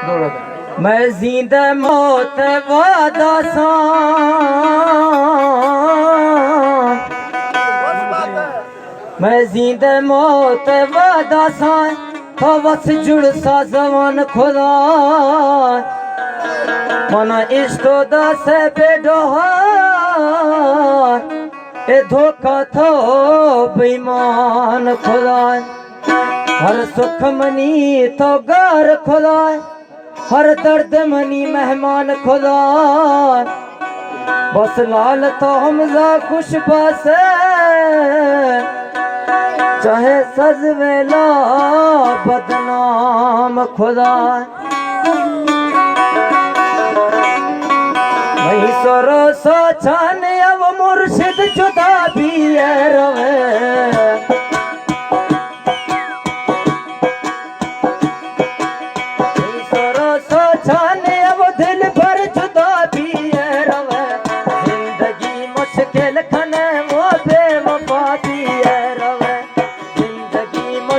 मैं जिंदा मौत वादा सा मैं जिंदा मौत वादा सा हवस जुड़ सा जवान खुदा मना इश्को दस बेडोहार ए धोखा थो बेईमान खुदा हर सुख मनी तो गार खुदा हर दर्द मनी मेहमान खुदा बस लाल तो हमजा खुश बस चाहे सज वेला बदनाम खुदा वही सरो सो छाने अब मुर्शिद जुदा भी है रवे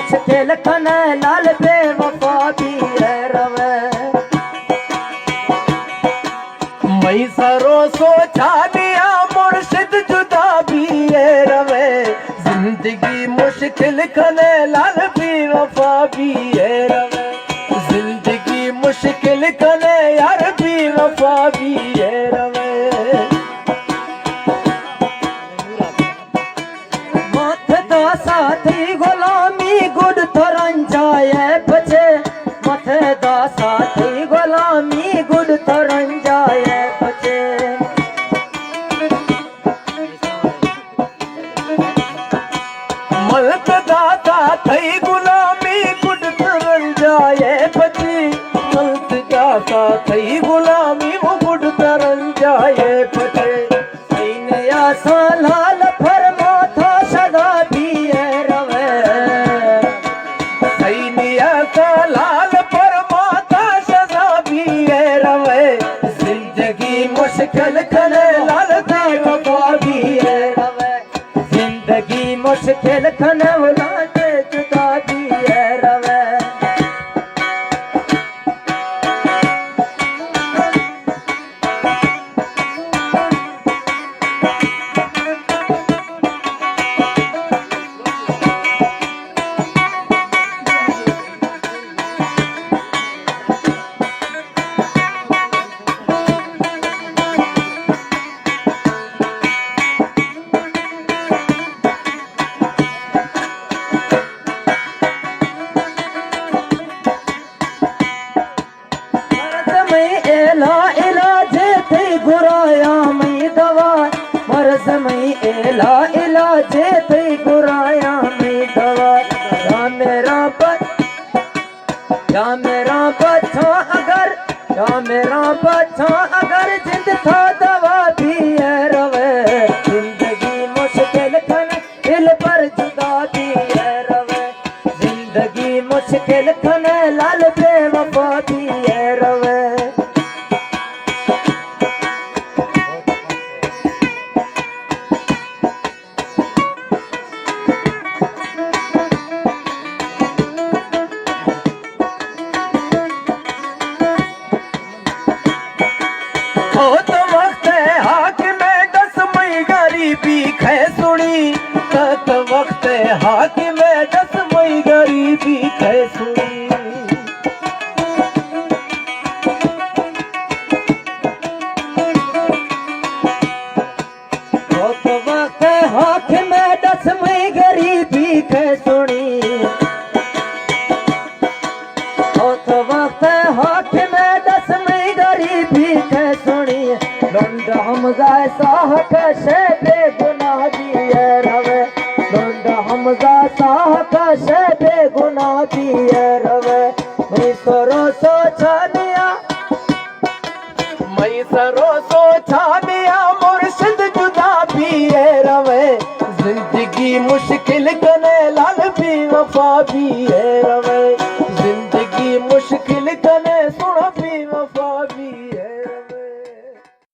लाल बेवफा भी है रवे मई सरो सोचा दिया मुर्शिद जुदा भी है रवे जिंदगी मुश्किल खने लाल बेवफा भी है रवे जिंदगी मुश्किल खने यार बेवफा भी है रवे माथे दा साथी गुलामी गुड तरंजाए बचे माथे दा साथी गुलामी गुड तरंजाए बचे मलक दाता थई गुलामी गुड तरंजाए बचे मलक दाता थई गुलामी वो गुड तरंजाए बचे सैने आसा लाल फरमा था सदा भी है रवे सैनिया का लाल फरमाता सदा भी है रवे जिंदगी मुश्किल खने लाल बेवफा भी है रवे जिंदगी मुश्किल खने लाल जुदा भी है रवे एला इलाजे थे गुराया में दवा या मेरा बच्चा अगर जिंद था दवा भी है रवे जिंदगी मुश्किल खन दिल पर जुदा भी है रवे जिंदगी मुश्किल खन लाल बेवफा भी है रवे वक्त हाकिम दसमई गरीबी खे सुनी वक्त हाकिम दसमई गरीबी खे सुनी वक्त हाकिम दसमई गरीबी खे सुनी लंड हमजा साह कशे बेगुनाह दिए रवे हमजा साह कशे बेगुनाह दिए रवे मैं सरो सोचा दिया मुर्शिद जुदा भी है रवे जिंदगी मुश्किल कने लाल बेवफा भी